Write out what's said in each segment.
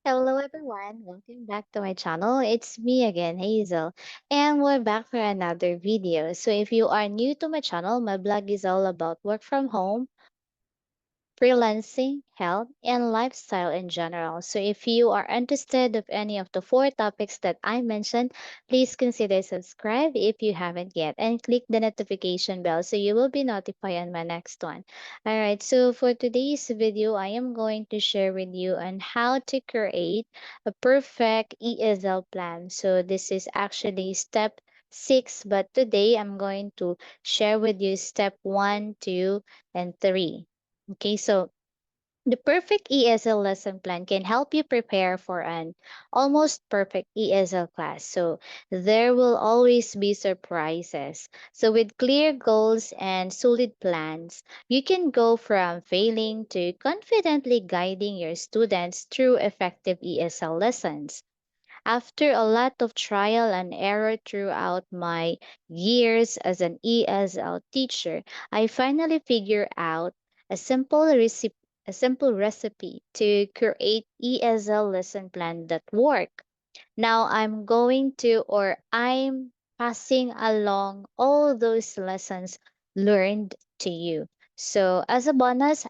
Hello everyone, welcome back to my channel. It's me again, Hazel, and we're back for another video. So if you are new to my channel, my blog is all about work from home, freelancing, health, and lifestyle in general. So if you are interested of any of the four topics that I mentioned, please consider subscribe if you haven't yet and click the notification bell so you will be notified on my next one. All right, so for today's video, I am going to share with you on how to create a perfect ESL plan. So this is actually step 6, but today I'm going to share with you step 1, 2, and 3. Okay, so the perfect ESL lesson plan can help you prepare for an almost perfect ESL class. So there will always be surprises. So with clear goals and solid plans, you can go from failing to confidently guiding your students through effective ESL lessons. After a lot of trial and error throughout my years as an ESL teacher, I finally figured out a simple recipe to create ESL lesson plan that work. Now I'm passing along all those lessons learned to you. So as a bonus,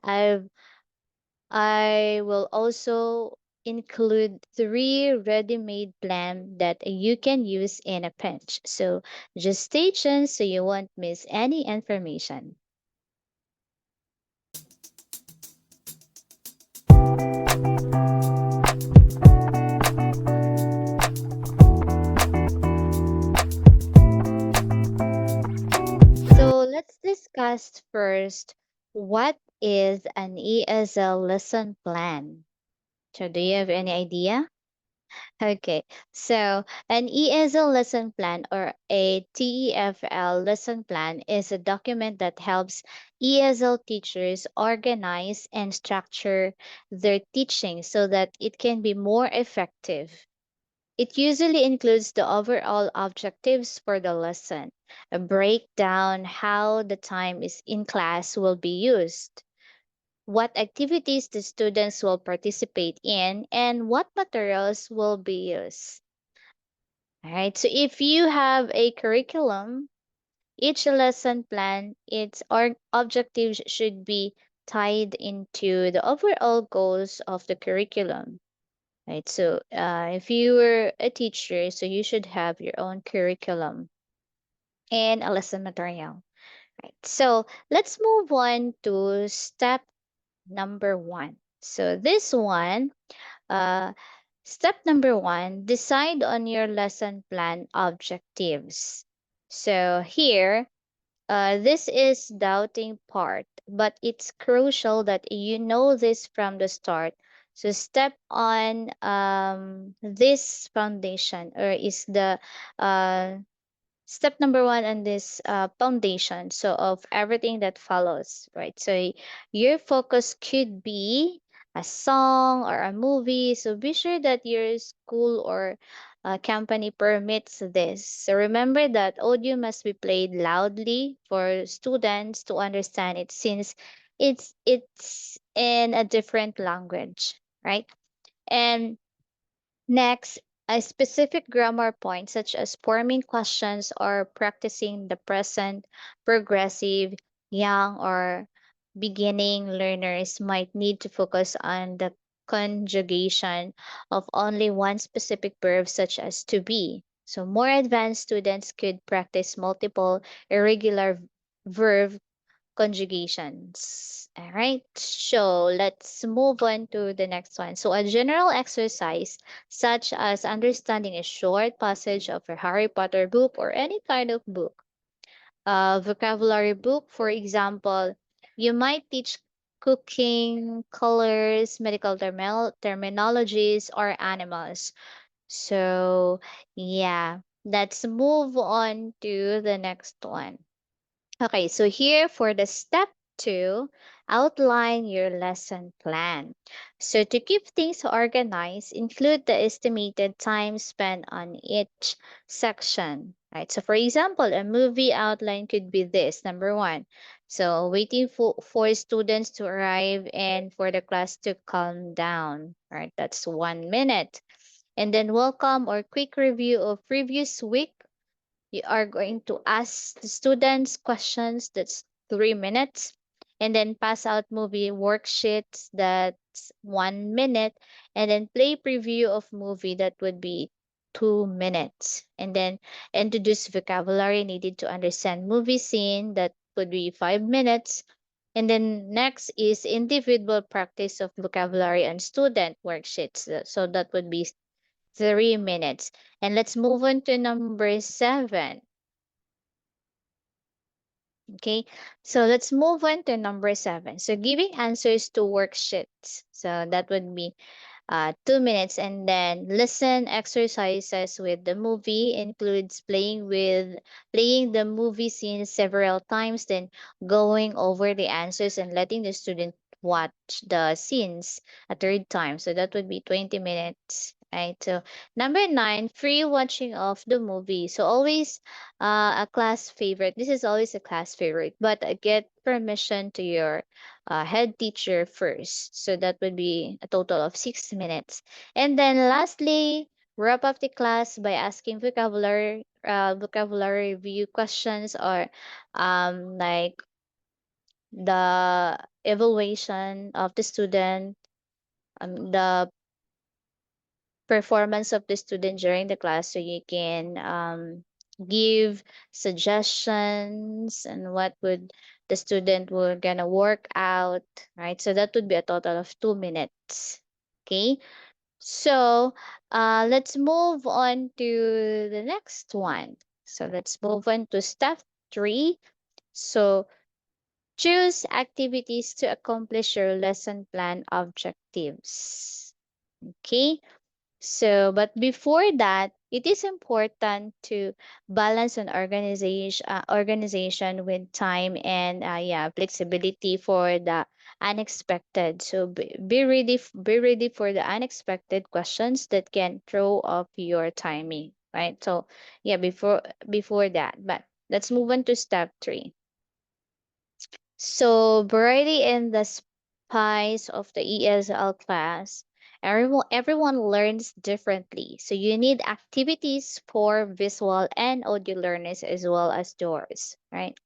I will also include 3 ready-made plan that you can use in a pinch. So just stay tuned so you won't miss any information. So let's discuss first what is an ESL lesson plan. So do you have any idea? Okay, so an ESL lesson plan or a TEFL lesson plan is a document that helps ESL teachers organize and structure their teaching so that it can be more effective. It usually includes the overall objectives for the lesson, a breakdown how the time is in class will be used, what activities the students will participate in, and what materials will be used. All right, so if you have a curriculum, each lesson plan, its objectives should be tied into the overall goals of the curriculum. Right, so if you were a teacher, so you should have your own curriculum and a lesson material. Right, so let's move on to step number 1. So this one, uh, step number 1, decide on your lesson plan objectives. So here, this is doubting part, but it's crucial that you know this from the start. So step on this foundation or is the uh, step number 1 on this foundation so of everything that follows, right? So your focus could be a song or a movie, so be sure that your school or company permits this. So remember that audio must be played loudly for students to understand it since it's in a different language, right? And next, a specific grammar point, such as forming questions or practicing the present, progressive, young, or beginning learners might need to focus on the conjugation of only one specific verb, such as to be. So, more advanced students could practice multiple irregular verb conjugations. All right, so let's move on to the next one. So, a general exercise, such as understanding a short passage of a Harry Potter book or any kind of book, a vocabulary book, for example, you might teach cooking, colors, medical terminologies, or animals. So, yeah, let's move on to the next one. Okay, so here for the step 2, outline your lesson plan. So to keep things organized, include the estimated time spent on each section. right? So for example, a movie outline could be this, number one. So waiting for students to arrive and for the class to calm down, right? That's 1 minute. And then welcome or quick review of previous week. You are going to ask the students questions. That's 3 minutes. And then pass out movie worksheets. That's 1 minute. And then play preview of movie. That would be 2 minutes. And then introduce vocabulary needed to understand movie scene. That would be 5 minutes. And then next is individual practice of vocabulary and student worksheets. So that would be 3 minutes. And let's move on to number 7. Okay, so let's move on to number 7. So giving answers to worksheets. So that would be 2 minutes. And then listen exercises with the movie includes playing the movie scene several times, then going over the answers and letting the student watch the scenes a third time. So that would be 20 minutes. Right. So number 9, free watching of the movie. So always a class favorite. This is always a class favorite, but get permission to your head teacher first. So that would be a total of 6 minutes. And then lastly, wrap up the class by asking vocabulary review questions or like the evaluation of the student, the performance of the student during the class, so you can give suggestions and what would the student would gonna work out, right? So that would be a total of 2 minutes. Okay, so let's move on to the next one. So let's move on to step 3. So choose activities to accomplish your lesson plan objectives. Okay, so, but before that, it is important to balance an organization with time and yeah, flexibility for the unexpected. So be ready for the unexpected questions that can throw off your timing, right? So yeah, before that, but let's move on to step 3. So variety in the spice of the ESL class. Everyone learns differently. So you need activities for visual and audio learners as well as yours, right?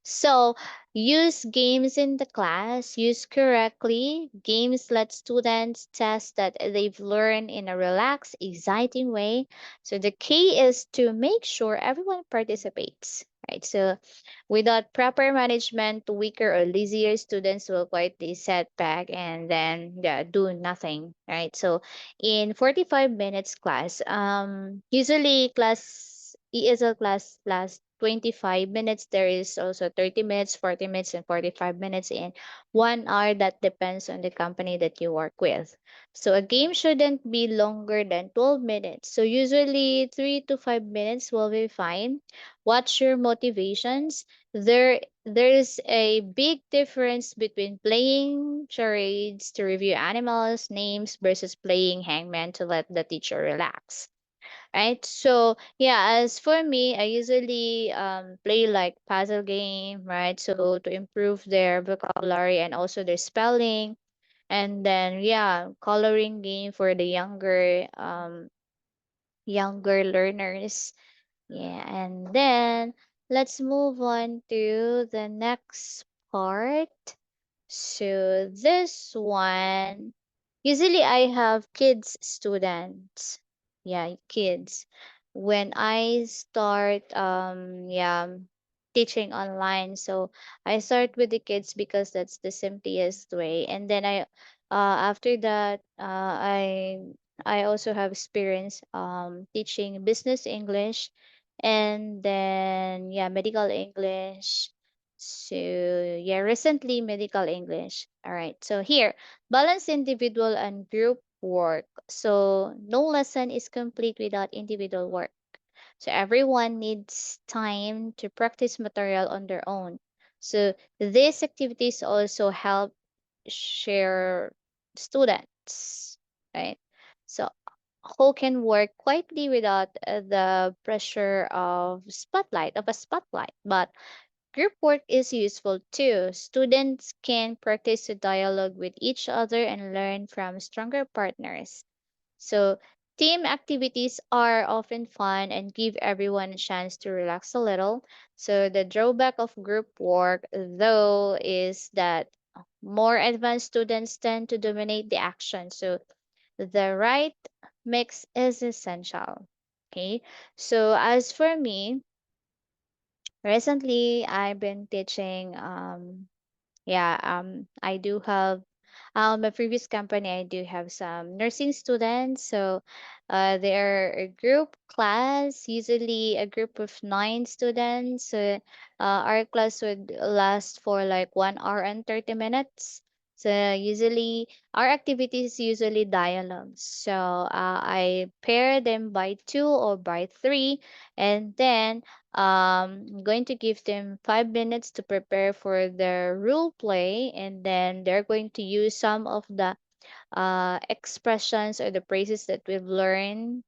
So use games in the class, use correctly. Games let students test that they've learned in a relaxed, exciting way. So the key is to make sure everyone participates, right? So without proper management, weaker or lazier students will quietly set back and then yeah, do nothing, right? So in 45 minutes class, usually class ESL class lasts 25 minutes. There is also 30 minutes, 40 minutes, and 45 minutes in 1 hour. That depends on the company that you work with. So a game shouldn't be longer than 12 minutes. So usually 3 to 5 minutes will be fine. Watch your motivations. There's a big difference between playing charades to review animals names versus playing hangman to let the teacher relax, right? So yeah, as for me, I usually play like puzzle game, right? So to improve their vocabulary and also their spelling. And then yeah, coloring game for the younger learners. Yeah, and then let's move on to the next part. So this one, usually I have kids students. Yeah, kids. When I start yeah, teaching online, so I start with the kids because that's the simplest way. And then after that I also have experience teaching business English and then yeah, medical English. So yeah, recently medical English. All right. So here, balance individual and group work. So no lesson is complete without individual work. So everyone needs time to practice material on their own. So these activities also help share students, right? So who can work quietly without the pressure of a spotlight. But group work is useful too. Students can practice a dialogue with each other and learn from stronger partners. So, team activities are often fun and give everyone a chance to relax a little. So, the drawback of group work, though, is that more advanced students tend to dominate the action. So, the right mix is essential. Okay. So, as for me, recently I've been teaching I do have my previous company. I do have some nursing students. So, they're a group class, usually a group of 9 students. Our class would last for like 1 hour and 30 minutes. So, usually our activities usually dialogues. So, I pair them by two or by three, and then I'm going to give them 5 minutes to prepare for their role play, and then they're going to use some of the expressions or the phrases that we've learned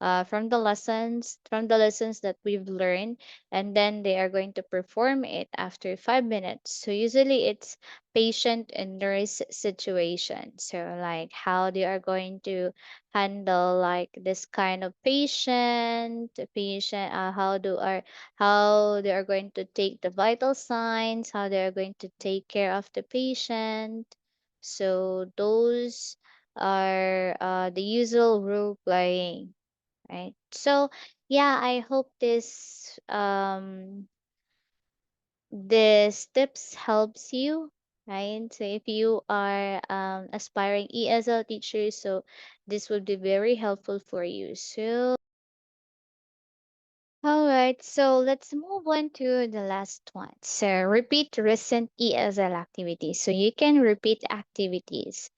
from the lessons that we've learned, and then they are going to perform it after 5 minutes. So usually it's patient and nurse situation, so like how they are going to handle like this kind of patient, how they are going to take the vital signs, how they are going to take care of the patient. So those are the usual role playing, right? So yeah, I hope this tips helps you, right? So if you are aspiring ESL teacher, so this would be very helpful for you. So all right, so let's move on to the last one. So repeat recent ESL activities. So you can repeat activities.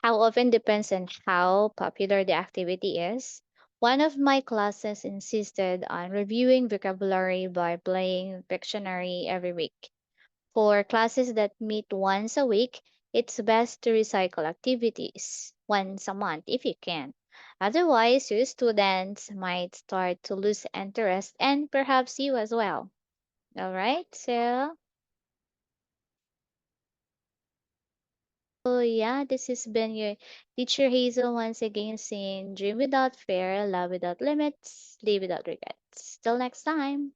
How often depends on how popular the activity is. One of my classes insisted on reviewing vocabulary by playing Pictionary every week. For classes that meet once a week, it's best to recycle activities once a month if you can. Otherwise, your students might start to lose interest and perhaps you as well. All right, so yeah, this has been your teacher Hazel once again saying dream without fear, love without limits, live without regrets. Till next time.